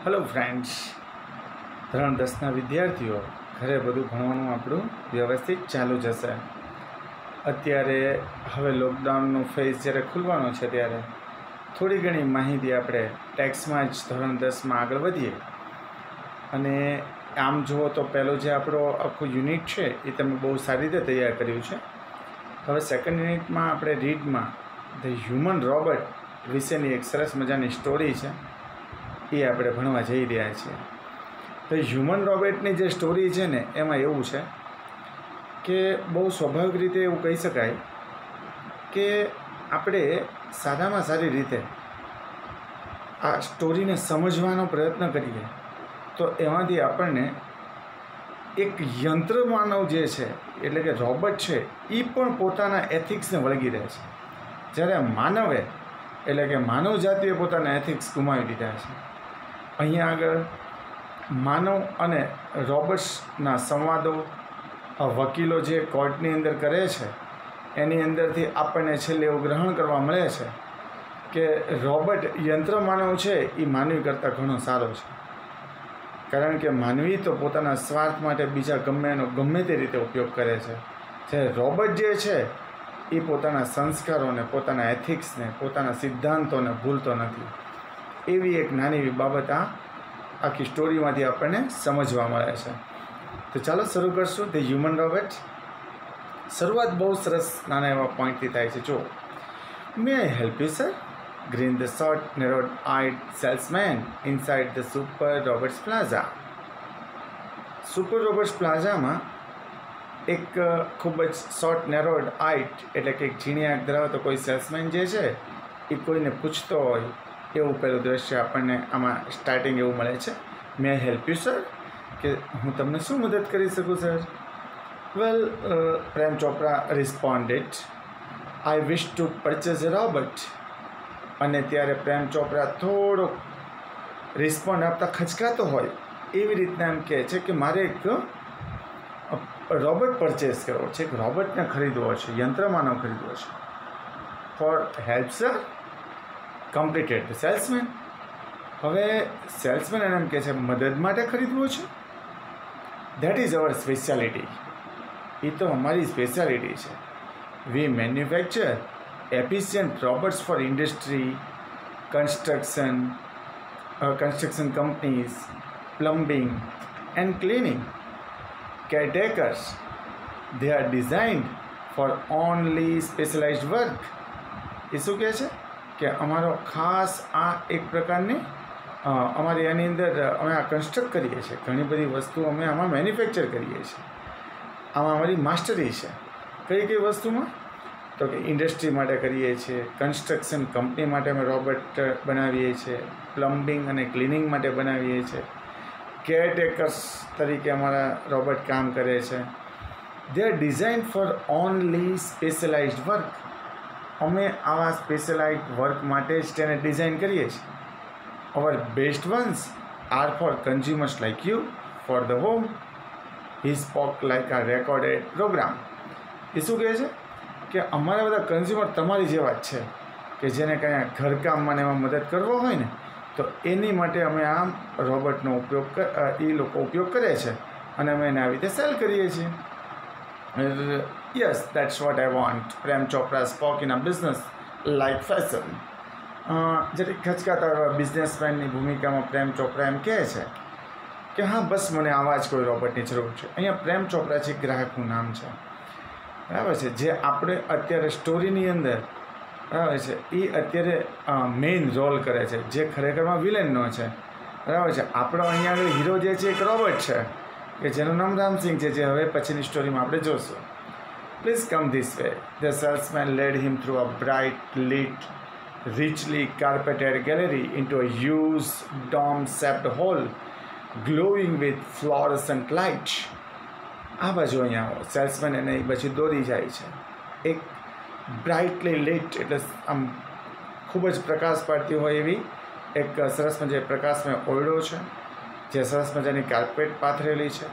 Hello friends, ધોરણ 10ના વિદ્યાર્થીઓ, ઘરે બધું ભણવાનું આપણું વ્યવસ્થિત ચાલુ જશે. અત્યારે હવે લોકડાઉનનો ફેઝ જ્યારે ખુલવાનો છે ત્યારે થોડી ઘણી માહિતી આપણે ટેક્સમાં જ ધોરણ 10માં આગળ વધીએ. અને આમ જુઓ તો પહેલો જે આપણો આખું યુનિટ છે એ તમે બહુ સારી રીતે તૈયાર કર્યું છે. હવે સેકન્ડ યુનિટમાં આપણે રીડમાં ધ હ્યુમન રોબોટ વિશેની એક સરસ મજાની સ્ટોરી છે, એ આપણે ભણવા જઈ રહ્યા છીએ. તો હ્યુમન રોબોટની જે સ્ટોરી છે ને, એમાં એવું છે કે બહુ સ્વાભાવિક રીતે એવું કહી શકાય કે આપણે સારામાં સારી રીતે આ સ્ટોરીને સમજવાનો પ્રયત્ન કરીએ તો એમાંથી આપણને એક યંત્ર માનવ જે છે, એટલે કે રોબોટ છે, એ પણ પોતાના એથિક્સને વળગી રહે છે. જ્યારે માનવે એટલે કે માનવ જાતિએ પોતાના એથિક્સ ગુમાવી દીધા છે. અહીંયા આગળ માનવ અને રોબોટ્સના સંવાદો વકીલો જે કોર્ટની અંદર કરે છે, એની અંદરથી આપણને છેલ્લે એવું ગ્રહણ કરવા મળે છે કે રોબોટ યંત્ર માનવ છે એ માનવી કરતાં ઘણો સારો છે. કારણ કે માનવી તો પોતાના સ્વાર્થ માટે બીજા ગમે તે રીતે ઉપયોગ કરે છે. જ્યારે રોબોટ જે છે એ પોતાના સંસ્કારોને, પોતાના એથિક્સને, પોતાના સિદ્ધાંતોને ભૂલતો નથી. એવી એક નાની એવી બાબત આ આખી સ્ટોરીમાંથી આપણને સમજવા મળે છે. તો ચાલો શરૂ કરશું ધ હ્યુમન રોબોટ. શરૂઆત બહુ સરસ નાના એવા પોઈન્ટથી થાય છે. જો, may I help you sir? Grinned the short narrow-eyed salesman inside the Super Roberts Plaza. Super Roberts પ્લાઝામાં એક ખૂબ જ શોર્ટ narrow-eyed એટલે કે એક ઝીણી આંખ ધરાવતો કોઈ સેલ્સમેન જે છે એ કોઈને પૂછતો હોય એવું પેલું દ્રશ્ય આપણને આમાં સ્ટાર્ટિંગ એવું મળે છે. મે આઈ હેલ્પ યુ સર? કે હું તમને શું મદદ કરી શકું સર? વેલ, પ્રેમ ચોપરા રિસ્પોન્ડેડ, આઈ વિશ ટુ પરચેઝ અ રોબોટ. અને ત્યારે પ્રેમ ચોપરા થોડોક રિસ્પોન્ડ આપતા ખચકાતો હોય એવી રીતના એમ કહે છે કે મારે એક રોબોટ પરચેઝ કરવો છે, એક રોબોટને ખરીદવો છે, યંત્રમાનવ ખરીદવો છે. For help sir? Completed the salesman. હવે સેલ્સમેન એને એમ કહે છે મદદ માટે ખરીદવું છે. That is our speciality. એ તો અમારી સ્પેશિયાલિટી છે. We manufacture efficient robots for industry, construction companies, plumbing and cleaning. Caretakers, they are designed for only specialized work. એ શું કહે છે કે અમારો ખાસ આ એક પ્રકારની અમારી એની અંદર અમે આ કન્સ્ટ્રક્ટ કરીએ છીએ. ઘણી બધી વસ્તુ અમે આમાં મેન્યુફેક્ચર કરીએ છીએ. આમાં અમારી માસ્ટરી છે. કઈ કઈ વસ્તુમાં? તો કે ઇન્ડસ્ટ્રી માટે કરીએ છીએ, કન્સ્ટ્રક્શન કંપની માટે અમે રોબોટ બનાવીએ છીએ, પ્લમ્બિંગ અને ક્લિનિંગ માટે બનાવીએ છીએ, કેરટેકર્સ તરીકે અમારા રોબોટ કામ કરે છે. They are designed for only specialised work. અમે આવા સ્પેશિયલાઇઝડ વર્ક માટે જ તેને ડિઝાઇન કરીએ છીએ. Our best ones are for consumers like you for the home. He spoke like a recorded programme. એ શું કહે છે કે અમારા બધા કન્ઝ્યુમર તમારી જેવા જ છે કે જેને કંઈ ઘરકામમાં એમાં મદદ કરવો હોય ને, તો એની માટે અમે આમ રોબોટનો ઉપયોગ એ લોકો ઉપયોગ કરે છે અને અમે એને આવી રીતે સેલ કરીએ છીએ. Yes, that's what I want. Prem Chopra spoke in a business like fashion. જરીક ખચકાતા બિઝનેસમેનની ભૂમિકામાં પ્રેમ ચોપરા એમ કહે છે કે હા, બસ મને આવા જ કોઈ રોબોટની જરૂર છે. અહીંયા પ્રેમ ચોપરા છે, ગ્રાહકનું નામ છે, બરાબર છે, જે આપણે અત્યારે સ્ટોરીની અંદર બરાબર છે એ અત્યારે મેઇન રોલ કરે છે, જે ખરેખરમાં વિલેનનો છે. બરાબર છે. આપણો અહીંયા આગળ હીરો જે છે એક રોબોટ છે કે જેનું નામ રામસિંગ છે, જે હવે પછીની સ્ટોરીમાં આપણે જોશું. Please come this way. The salesman led him through a bright lit richly carpeted gallery into a huge dome-shaped hall glowing with fluorescent light. આ બાજુ અહીંયા સેલ્સમેન એને એ બાજુ દોરી જાય છે. એક બ્રાઇટલી લિટ એટલે આમ ખૂબ જ પ્રકાશ પાડતી હોય એવી એક સરસ મજાની પ્રકાશમય ઓરડો છે, જે સરસ મજાની કાર્પેટ પાથરેલી છે,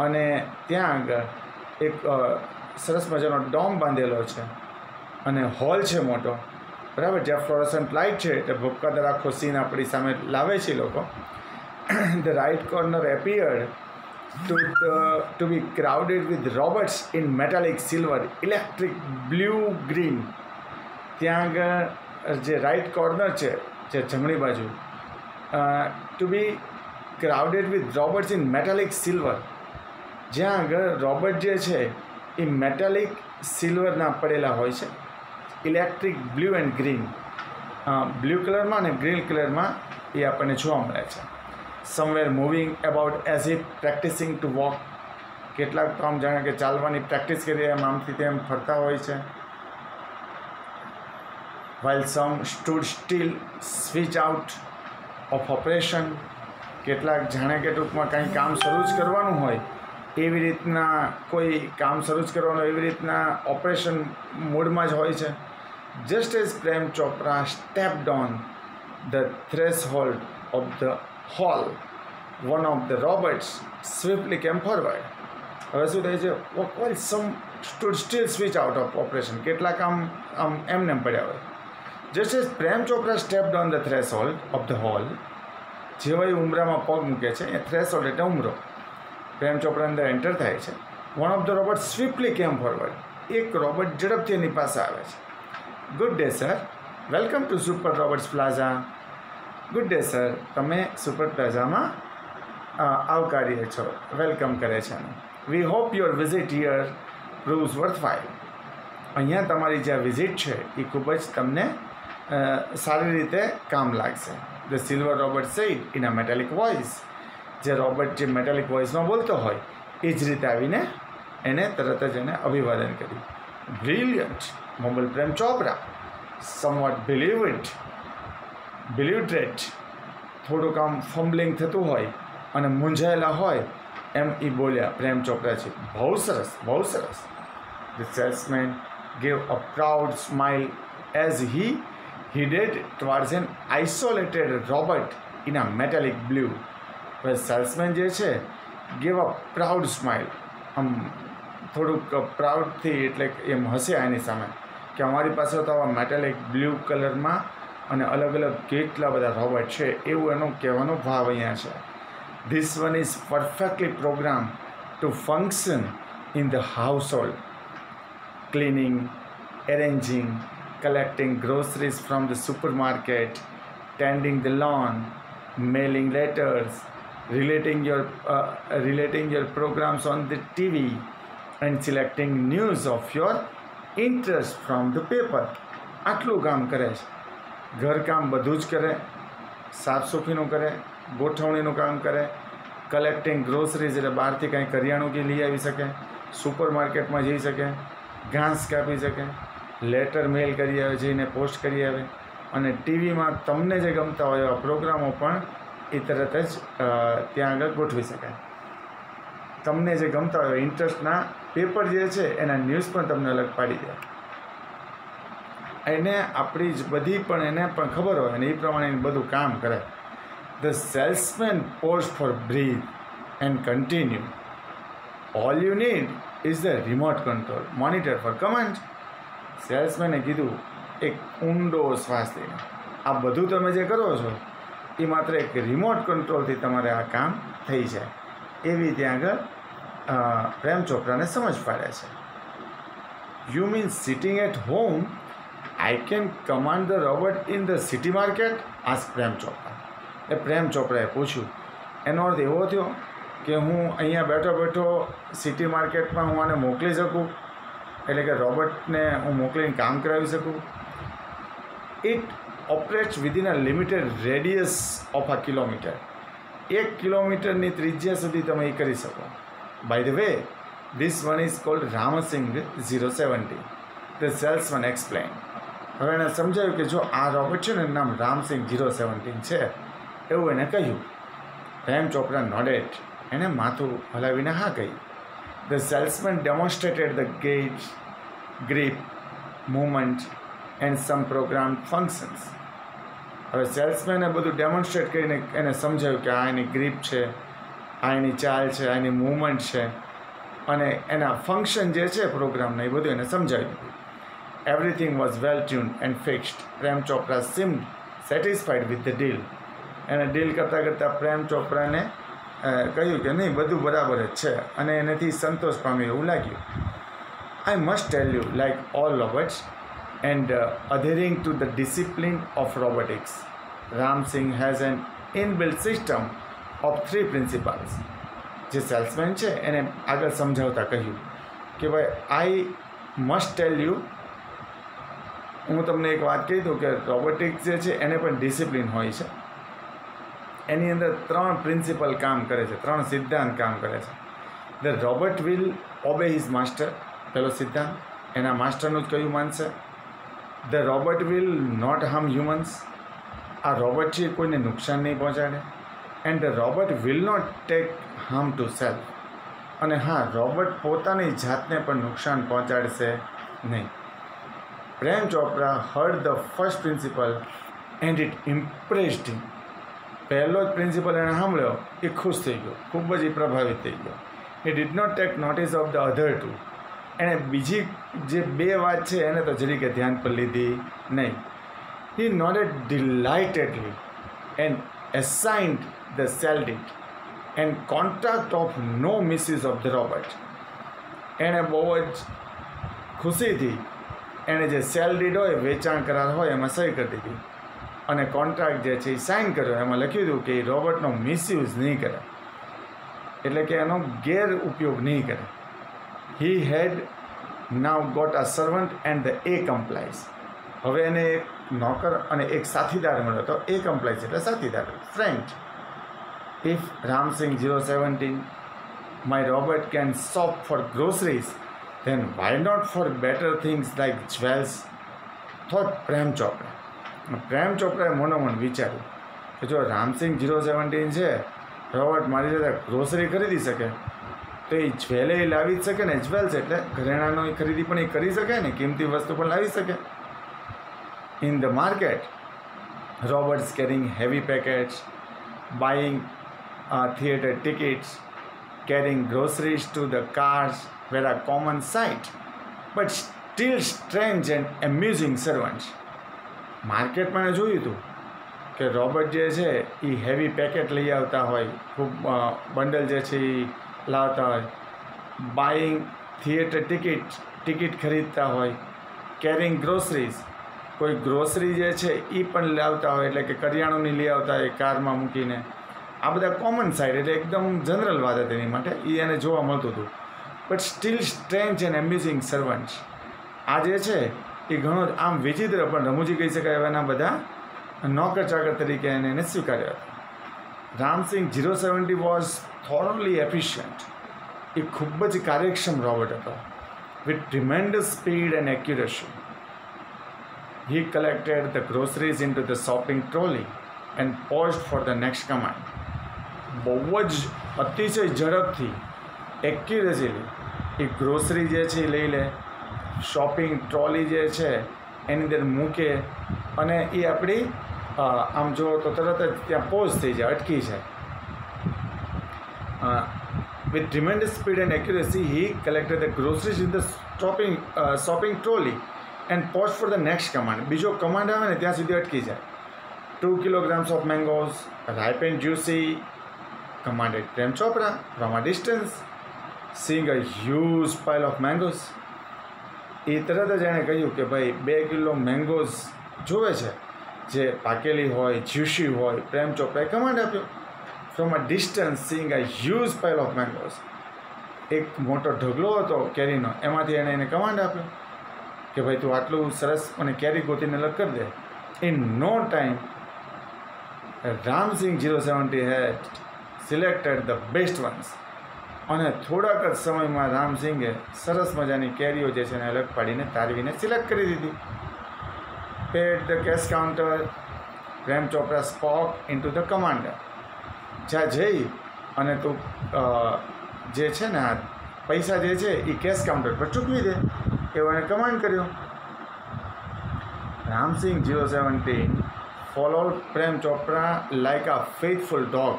અને ત્યાં આગળ એક સરસ મજાનો ડોમ બાંધેલો છે અને હોલ છે મોટો. બરાબર, જ્યાં ફ્લોરોસન્ટ લાઇટ છે એટલે ભૂપકાદર આખો સીન આપણી સામે લાવે છે લોકો. the right corner appeared to be crowded with robots in metallic silver, electric blue, green. ત્યાં આગળ જે રાઇટ કોર્નર છે જે જમણી બાજુ to be crowded with robots in metallic silver, જ્યાં આગળ રોબોટ જે છે એ મેટાલિક સિલ્વરના પડેલા હોય છે. Electric blue and green, blue કલરમાં અને ગ્રીન કલરમાં એ આપણને જોવા મળે છે. Somewhere moving about as if practising two walk, કેટલાક તો આમ જાણે કે ચાલવાની પ્રેક્ટિસ કરી એમ આમથી તેમ ફરતા હોય છે. while some stood still switch out of operation, કેટલાક જાણે કે ટૂંકમાં કંઈ કામ શરૂ જ કરવાનું હોય એવી રીતના, કોઈ કામ શરૂ જ કરવાનું એવી રીતના ઓપરેશન મોડમાં જ હોય છે. just as Prem Chopra stepped on the threshold of the hall, one of the robots swiftly came forward. હવે શું થાય છે, while some stood still switch out of operation, કેટલાક આમ એમને પડ્યા હોય. just as Prem Chopra stepped on the threshold of the hall, જેવા એ ઉમરામાં પગ મૂકે છે, એ થ્રેશોલ્ડ એટલે ઉમરો, પ્રેમ ચોપરા અંદર એન્ટર થાય છે. One of the robots swiftly came forward, એક રોબોટ ઝડપથી એની પાસે આવે છે. Good day sir, welcome to super robots plaza. Good day sir, તમે સુપર પ્લાઝામાં આવકારીએ છો, વેલકમ કરે છે. We hope your visit here proves worthwhile. અહીંયા તમારી જે વિઝિટ છે એ ખૂબ જ તમને સારી રીતે કામ લાગશે. The silver robot sad in a metallic voice, જે રોબોટ જે મેટાલિક વોઇસમાં બોલતો હોય એ જ રીતે આવીને એને તરત જ એને અભિવાદન કર્યું. Brilliant, મોબલ Prem Chopra. Somewhat believed, થોડુંક આમ ફમ્બલિંગ થતું હોય અને મૂંઝાયેલા હોય એમ એ બોલ્યા પ્રેમ ચોપરા છે. બહુ સરસ, બહુ સરસ. The salesman gave a proud smile as he headed towards an isolated robot in a metallic blue. Well, salesman જે છે gave a proud smile, આમ થોડુંક પ્રાઉડથી એટલે એમ હસે એની સામે કે અમારી પાસે તો આવા મેટાલિક બ્લુ કલરમાં અને અલગ અલગ કેટલા બધા રોબોટ છે, એવું એનો કહેવાનો ભાવ અહીંયા છે. This one is perfectly programmed to function in the household, cleaning, arranging, collecting groceries from the supermarket, tending the lawn, mailing letters, relating your programs on the TV, and selecting news of your interest from the paper. આટલું કામ કરે છે. ઘરકામ બધું જ કરે, સાફ સફાઈનું કરે, ગોઠવણીનું કામ કરે, કલેક્ટિંગ ગ્રોસરીઝ એટલે બહારથી કાંઈ કરિયાણું કે લઈ આવી શકે, સુપર માર્કેટમાં જઈ શકે, ઘાસ કાપી શકે, લેટર મેલ કરી આવે, જઈને પોસ્ટ કરી આવે, અને ટીવીમાં તમને જે ગમતા હોય એવા પ્રોગ્રામો પણ એ તરત જ ત્યાં આગળ ગોઠવી શકાય. તમને જે ગમતા હોય ઇન્ટરેસ્ટના પેપર જે છે એના ન્યૂઝ પણ તમને અલગ પાડી દે. એને આપણી જ બધી પણ એને પણ ખબર હોય અને એ પ્રમાણે બધું કામ કરે. The salesman pause for breath and continue. All you need is the remote control monitor for command. સેલ્સમેને કીધું એક ઊંડો શ્વાસ લઈને, આ બધું તમે જે કરો છો એ માત્ર એક રિમોટ કંટ્રોલથી તમારે આ કામ થઈ જાય, એવી ત્યાં આગળ પ્રેમ ચોપરાને સમજ પાડે છે. You mean sitting at home I can command the robot in the city market? Ask Prem Chopra. એ પ્રેમ ચોપરાએ પૂછ્યું. એનો અર્થ એવો થયો કે હું અહીંયા બેઠો બેઠો સિટી માર્કેટમાં હું આને મોકલી શકું, એટલે કે રોબોટને હું મોકલીને કામ કરાવી શકું. It operates within a limited radius of a kilometre. 1 કિલોમીટરની ત્રિજ્યા સુધી તમે એ કરી શકો. By the way, this one is called Ramsingh 070. The salesman explain. હવે એને સમજાયું કે જો આ રોબોટ છે ને એનું નામ રામસિંગ 017 છે, એવું એને કહ્યું. પ્રેમ ચોપરા નોડેડ, એને માથું હલાવીને હા કહી. The salesman demonstrated the gauge, grip, movement and some programmed functions. હવે સેલ્સમેને બધું ડેમોન્સ્ટ્રેટ કરીને એને સમજાવ્યું કે આ એની ગ્રીપ છે, આ એની ચાલ છે, આ એની મૂવમેન્ટ છે, અને એના ફંક્શન જે છે પ્રોગ્રામના એ બધું એને સમજાવ્યું. Everything was well tuned and fixed. Prem Chopra seemed satisfied with the deal. એને ડીલ કરતાં કરતાં પ્રેમ ચોપરાને કહ્યું કે નહીં, બધું બરાબર જ છે અને એનાથી સંતોષ પામ્યો એવું લાગ્યું. I must tell you, like all robots and adhering to the discipline of robotics, Ram Singh has an inbuilt system of 3 principles. જે સેલ્સમેન છે એને આગળ સમજાવતા કહ્યું કે ભાઈ આઈ મસ્ટ ટેલ યુ, હું તમને એક વાત કહી દઉં કે રોબોટિક્સ જે છે એને પણ ડિસિપ્લિન હોય છે. એની અંદર 3 પ્રિન્સિપલ કામ કરે છે, 3 સિદ્ધાંત કામ કરે છે. The robot will obey his master, પહેલો સિદ્ધાંત, એના માસ્ટરનું જ કયું માનશે. The robot will not harm humans, આ રોબોટ છે કોઈને નુકસાન નહીં પહોંચાડે. And the robot will not take harm to self, અને હા, રોબોટ પોતાની જાતને પણ નુકસાન પહોંચાડશે નહીં. Prem Chopra heard the first principle and it impressed him. પહેલો જ પ્રિન્સિપલ એણે સાંભળ્યો, એ ખુશ થઈ ગયો, ખૂબ જ પ્રભાવિત થઈ ગયો. He did not take notice of the other two, એણે બીજી જે 2 વાત છે એને તો જરીકે ધ્યાન પર લીધી નહીં. He noted delightedly and assigned the sale deed and contract of no misuse of the robot. એણે બહુ જ ખુશીથી એણે જે સેલ ડીડ હોય, વેચાણ કરાર હોય, એમાં સહી કરી દીધી અને કોન્ટ્રાક્ટ જે છે એ સાઇન કર્યો. એમાં લખ્યું હતું કે એ રોબોટનો મિસયુઝ નહીં કરે, એટલે કે એનો ગેરઉપયોગ નહીં કરે. He had now got a servant and the A complies. હવે એને એક નોકર અને એક સાથીદાર મળ્યો. તો A complies એટલે સાથીદાર, friend. If Ram Singh 017, my robot can shop for groceries, then why not for better things like jewels? Thought Prem Chopra. પ્રેમ ચોપરાએ મનોમન વિચાર્યું કે જો રામસિંહ 017 છે, રોબોટ મારી સાથે ગ્રોસરી ખરીદી શકે તો એ જ્વેલે લાવી જ શકે ને. જ્વેલ્સ એટલે ઘરેણાનો ખરીદી પણ એ કરી શકે ને, કિંમતી વસ્તુ પણ લાવી શકે. In the market, robots carrying heavy packets, buying theatre tickets, carrying groceries to the cars were a common sight, but still strange and amusing servants. માર્કેટમાં જોયું હતું કે રોબોટ જે છે એ હેવી પેકેટ લઈ આવતા હોય, ખૂબ બંડલ જે છે એ લાવતા હોય, બાઇંગ થિયેટર ટિકિટ ખરીદતા હોય, કેરિંગ ગ્રોસરીઝ, કોઈ ગ્રોસરી જે છે એ પણ લાવતા હોય, એટલે કે કરિયાણુંની લઈ આવતા હોય કારમાં મૂકીને. આ બધા કોમન સાઇડ એટલે એકદમ જનરલ વાત હતી એની માટે, એ એને જોવા મળતું હતું. But still strange and amusing servants. આ જે છે એ ઘણો જ આમ વિચિત્ર પણ રમૂજી કહી શકાય એવાના બધા નોકર ચાકર તરીકે એને સ્વીકાર્યા હતા. Ramsingh 070 was thoroughly efficient. એ ખૂબ જ કાર્યક્ષમ રોબોટ હતો, with tremendous speed and accuracy. He collected the groceries into the shopping trolley and paused for the next command. બહુ જ અતિશય ઝડપથી, એક્યુરેસીલી એ ગ્રોસરી જે છે એ લઈ લે, શોપિંગ ટ્રોલી જે છે એની અંદર મૂકે અને એ આપણી આમ જો તો તરત જ ત્યાં પોઝ થઈ જાય, અટકી જાય. With tremendous speed and accuracy he collected the groceries in the shopping trolley and pause for the next command. બીજો કમાન્ડ આવે ને ત્યાં સુધી અટકી જાય. 2 kilograms of mangoes, ripe and juicy, commanded Prem Chopra from a distance, seeing a huge pile of mangoes. એ તરત જ એણે કહ્યું કે ભાઈ 2 કિલો મેંગોઝ જોવે છે, જે પાકેલી હોય, જ્યુસી હોય. પ્રેમ ચોપરાએ કમાન્ડ આપ્યો. From a distance Singh a huge pile of mangoes. એક મોટો ઢગલો હતો કેરીનો, એમાંથી એણે એને કમાન્ડ આપ્યો કે ભાઈ તું આટલું સરસ મને કેરી ગોતીને અલગ કરી દે. In no time Ramsingh 070 had selected the best ones. અને થોડાક જ સમયમાં રામસિંગે સરસ મજાની કેરીઓ જે છે એને અલગ પાડીને તારવીને સિલેક્ટ કરી દીધી. Paid the cash counter, Prem Chopra spoke into the commander. જ્યાં જઈ અને તું જે છે ને આ પૈસા જે છે એ કેશ કાઉન્ટર પર ચૂકવી દે, એવો એને કમાન્ડ કર્યો. Ramsingh 017 followed Prem Chopra like a faithful dog.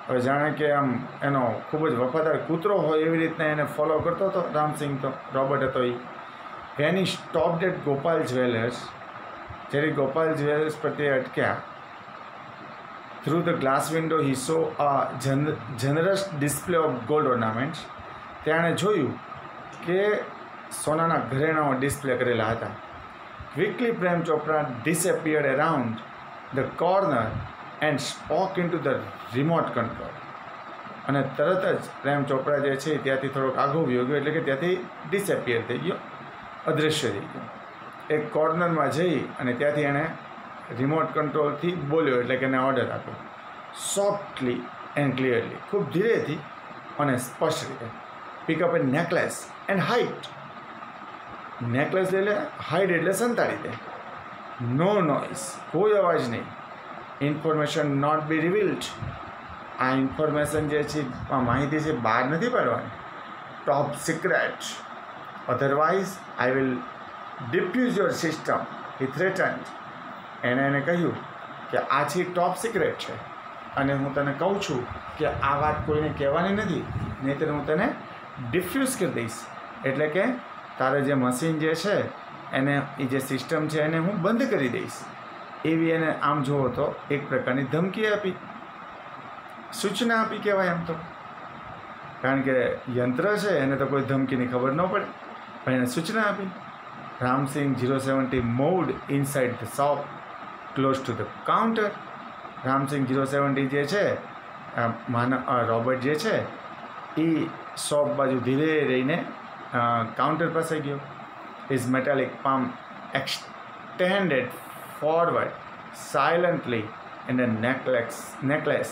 હવે જાણે કે આમ એનો ખૂબ જ વફાદાર કૂતરો હોય એવી રીતના એને ફોલો કરતો હતો રામસિંહ. તો રોબોટ હતો એ. When he stopped at Gopal jewellers, જ્યારે ગોપાલ જ્વેલર્સ પ્રત્યે અટક્યા, Through the glass window he saw a generous display of gold ornaments. તેણે જોયું કે સોનાના ઘરેણાઓ ડિસ્પ્લે કરેલા હતા. Quickly Prem Chopra disappeared around the corner and spoke into the remote control. અને તરત જ પ્રેમ ચોપરા જે છે ત્યાંથી થોડોક આઘો વયો ગયો, એટલે કે ત્યાંથી ડિસએપિયર થઈ ગયો, અદૃશ્ય થઈ ગયો. એક કોર્નરમાં જઈ અને ત્યાંથી એણે રિમોટ કંટ્રોલથી બોલ્યો, એટલે કે એને ઓર્ડર આપ્યો. સોફ્ટલી એન્ડ ક્લિયરલી, ખૂબ ધીરેથી અને સ્પષ્ટ રીતે. Pick up a necklace and hide. Necklace એટલે હાઇટ એટલે સંતાડી દે. નો નોઇઝ, કોઈ અવાજ નહીં. Information not be revealed. આ ઇન્ફોર્મેશન જે છે, આ માહિતી છે, બહાર નથી પાડવાની. Top secret, otherwise I will defuse your system, he threatened. એને કહ્યું કે આ છે ટોપ સિક્રેટ છે અને હું તને કહું છું કે આ વાત કોઈને કહેવાની નથી, નહીંતર હું તને ડિફ્યુઝ કરી દઈશ. એટલે કે તારે જે મશીન જે છે એને, એ જે સિસ્ટમ છે એને હું બંધ કરી દઈશ. એવી એને આમ જુઓ તો એક પ્રકારની ધમકી આપી, સૂચના આપી કહેવાય એમ તો. કારણ કે યંત્ર છે એને તો કોઈ ધમકીની ખબર ન પડે, પણ એને સૂચના આપી. Ram Singh 070 moved inside the shop close to the counter. Ram Singh 070 જે છે, રોબોટ જે છે, એ શોપ બાજુ ધીરે રહીને કાઉન્ટર પાસે ગયો. His metallic palm extended forward silently and the necklace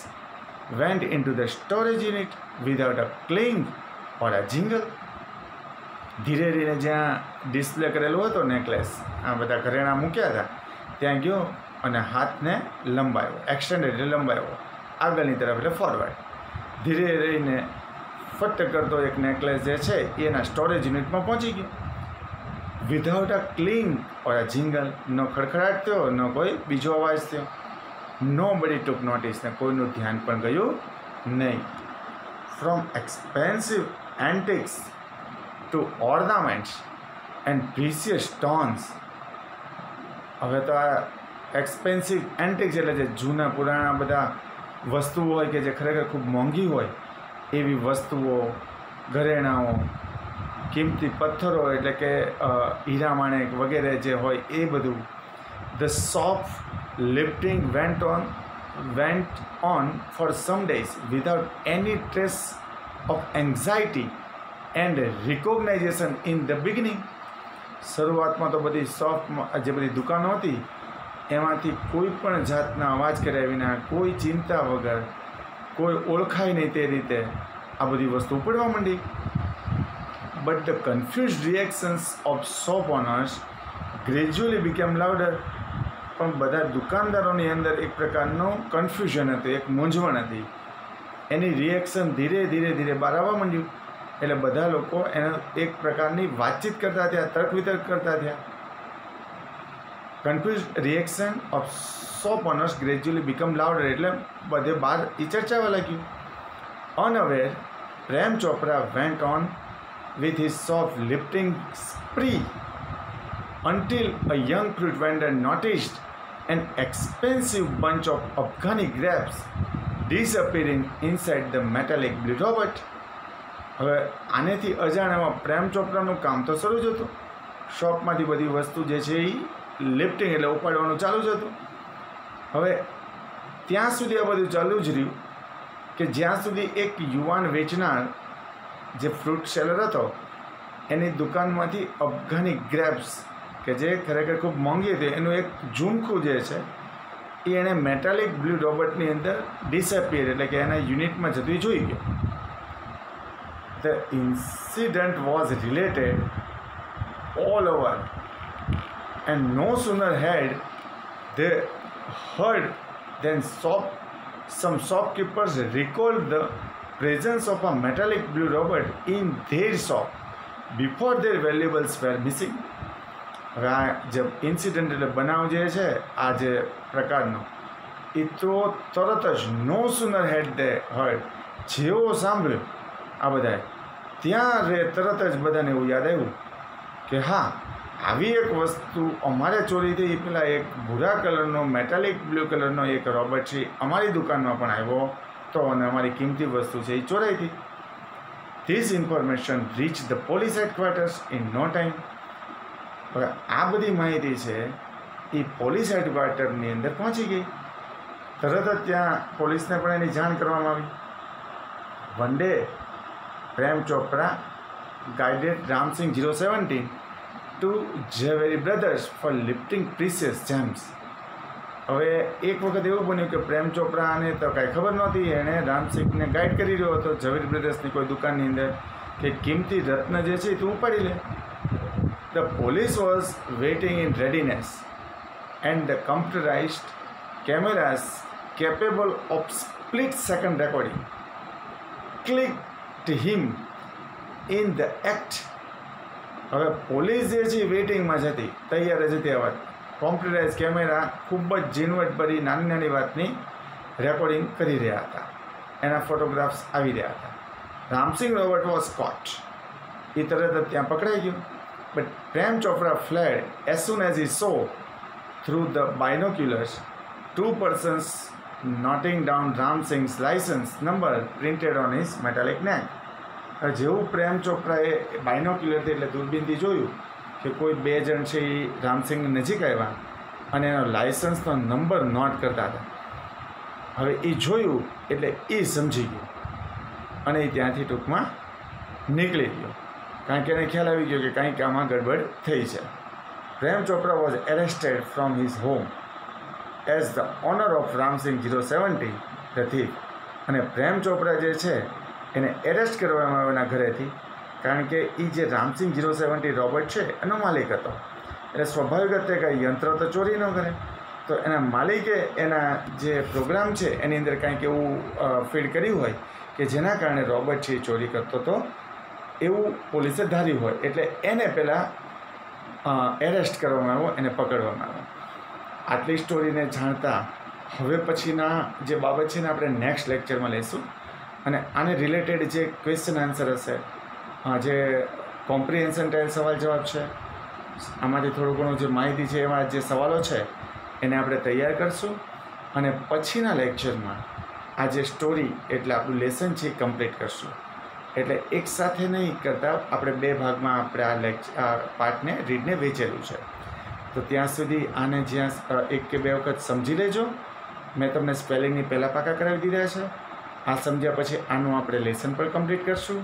went into the storage unit without a cling or a jingle. ધીરે ધીરે જ્યાં ડિસ્પ્લે કરેલો હતો નેકલેસ, આ બધા ઘરેણાં મૂક્યા હતા, ત્યાં ગયો અને હાથને લંબાયો. એક્સટેન્ડેડ એટલે લંબાયો, આગળની તરફ એટલે ફોરવર્ડ. ધીરે રહીને ફટ કરતો એક નેકલેસ જે છે એના સ્ટોરેજ યુનિટમાં પહોંચી ગયો. Without a clink or a jingle. ન ખડખડાટ થયો, ન કોઈ બીજો અવાજ થયો. નો બડી ટુક નોટિસ. ને કોઈનું ધ્યાન પણ ગયું નહીં. From expensive antiques to ornaments and precious stones. હવે તો આ એક્સપેન્સિવ એન્ટિક્સ એટલે જે જૂના પુરાણા બધા વસ્તુઓ હોય કે જે ખરેખર ખૂબ મોંઘી હોય એવી વસ્તુઓ, ઘરેણાઓ, કિંમતી પથ્થરો એટલે કે હીરા માણેક વગેરે જે હોય એ બધું. The shop lifting vent on for some days without any trace of anxiety and recognition in the beginning. શરૂઆતમાં તો બધી શોપમાં જે બધી દુકાનો હતી એમાંથી કોઈ પણ જાતના અવાજ કર્યા વિના, કોઈ ચિંતા વગર, કોઈ ઓળખાય નહીં તે રીતે આ બધી વસ્તુ પડવા માંડી. But the confused reactions of shop owners gradually became louder. પણ બધા દુકાનદારોની અંદર એક પ્રકારનું કન્ફ્યુઝન હતું, એક મૂંઝવણ હતી. એની રિએક્શન ધીરે ધીરે બહાર આવવા માંડ્યું. એટલે બધા લોકો એને એક પ્રકારની વાતચીત કરતા થયા, તર્ક વિતર્ક કરતા થયા. Confuse reaction of shop owners gradually become louder. એટલે બધે બહાર એ ચર્ચાવા લાગ્યું. Unaware Prem Chopra went on with his shop lifting spree until a young fruit vendor noticed an expensive bunch of Afghani grapes disappearing inside the metallic blue robot. હવે આનેથી અજાણ્યામાં પ્રેમ ચોપરાનું કામ તો શરૂ જ હતું. શોપમાંથી બધી વસ્તુ જે છે એ લિફ્ટિંગ એટલે ઉપાડવાનું ચાલુ જ હતું. હવે ત્યાં સુધી આ બધું ચાલુ જ રહ્યું કે જ્યાં સુધી એક યુવાન વેચનાર જે ફ્રૂટ સેલર હતો એની દુકાનમાંથી અફઘાની ગ્રેપ્સ કે જે ખરેખર ખૂબ મોંઘી હતી એનું એક ઝુમખું જે છે એ એણે મેટાલિક બ્લુ રોબોટની અંદર ડિસએપિયર એટલે કે એના યુનિટમાં જતું જોઈ ગયો. The incident was related all over and no sooner had they heard then some shopkeepers recalled the presence of a metallic blue robot in their shop before their valuables were missing. હવે આ જે incident એટલે બનાવ જે છે આ જે પ્રકારનો એ તો તરત જ નો સુનર હેડ દે હર્ડ, જેવો સાંભળ્યું આ બધાએ ત્યાં તરત જ બધાને એવું યાદ આવ્યું કે હા, આવી એક વસ્તુ અમારે ચોરી થઈ, પેલા એક ભૂરા કલરનો મેટાલિક બ્લુ કલરનો એક રોબોટ છે અમારી દુકાનમાં પણ આવ્યો તો, અને અમારી કિંમતી વસ્તુ છે એ ચોરાઈ હતી. This information reach the police headquarters in no time. હવે આ બધી માહિતી છે એ પોલીસ હેડક્વાર્ટરની અંદર પહોંચી ગઈ. તરત જ ત્યાં પોલીસને પણ એની જાણ કરવામાં આવી. One day Prem Chopra guided Ram Singh 017 two ઝવેરી બ્રધર્સ ફોર લિફ્ટિંગ પ્રીસિયસ જેમ્સ. હવે એક વખત એવું બન્યું કે પ્રેમ ચોપરાને તો કાંઈ ખબર નહોતી, એણે રામસિંગને ગાઈડ કરી રહ્યો હતો ઝવેરી બ્રધર્સની કોઈ દુકાનની અંદર કે કિંમતી રત્ન જે છે તું ઉપાડી લે. The police was waiting in readiness and the computerised cameras capable of split second recording clicked him in the act. હવે પોલીસ જે છે વેઇટિંગમાં જ હતી, તૈયાર જ હતી. આ વાત કોમ્પ્યુટરાઇઝ કેમેરા ખૂબ જ ઝીણવટભરી નાની નાની વાતની રેકોર્ડિંગ કરી રહ્યા હતા, એના ફોટોગ્રાફ્સ આવી રહ્યા હતા. Ramsingh robot was caught. એ તરત જ ત્યાં પકડાઈ ગયો. But Prem Chopra fled as soon as he saw through the binoculars 2 persons noting down Ramsingh's licence number printed on his metallic neck. જેવું પ્રેમ ચોપરાએ બાયનોક્યુલરથી એટલે દૂરબીનથી જોયું કે કોઈ 2 જણ છે એ રામસિંગની નજીક આવ્યા અને એનો લાઇસન્સનો નંબર નોટ કરતા હતા. હવે એ જોયું એટલે એ સમજી ગયો અને એ ત્યાંથી ટૂંકમાં નીકળી ગયો, કારણ કે એને ખ્યાલ આવી ગયો કે કંઈક આમાં ગડબડ થઈ છે. Prem Chopra was arrested from his home as the owner of Ramsingh 017 the thief. અને પ્રેમ ચોપરા જે છે એને એરેસ્ટ કરવામાં આવ્યો એના ઘરેથી, કારણ કે એ જે રામસિંગ 017 રોબોટ છે એનો માલિક હતો. એટલે સ્વાભાવિક રીતે કંઈ યંત્ર તો ચોરી ન કરે, તો એના માલિકે એના જે પ્રોગ્રામ છે એની અંદર કંઈક એવું ફીડ કર્યું હોય કે જેના કારણે રોબોટ છે એ ચોરી કરતો હતો એવું પોલીસે ધાર્યું હોય. એટલે એને પહેલાં એરેસ્ટ કરવામાં આવ્યો, એને પકડવામાં આવ્યો. આટલી સ્ટોરીને જાણતા હવે પછીના જે બાબત છે ને આપણે નેક્સ્ટ લેક્ચરમાં લઈશું. અને આને રિલેટેડ જે ક્વેશ્ચન આન્સર હશે, જે કોમ્પ્રિહેન્શન ટાઇપ સવાલ જવાબ છે, આમાંથી થોડું ઘણું જે માહિતી છે એમાં જે સવાલો છે એને આપણે તૈયાર કરશું. અને પછીના લેક્ચરમાં આ જે સ્ટોરી એટલે આપણું લેસન છે એ કમ્પ્લીટ કરશું. એટલે એક સાથે નહીં કરતાં આપણે 2 ભાગમાં આપણે આ પાર્ટને રીડને વેચેલું છે. તો ત્યાં સુધી આને જ્યાં 1 કે 2 વખત સમજી લેજો. મેં તમને સ્પેલિંગની પહેલાં પાકા કરાવી દીધા છે. આ સમજ્યા પછી આનું આપણે લેસન પણ કમ્પ્લીટ કરશું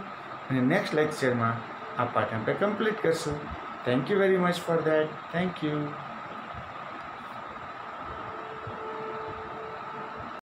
અને નેક્સ્ટ લેક્ચરમાં આ પાર્ટ આપણે કમ્પ્લીટ કરશું. Thank you very much for that. Thank you.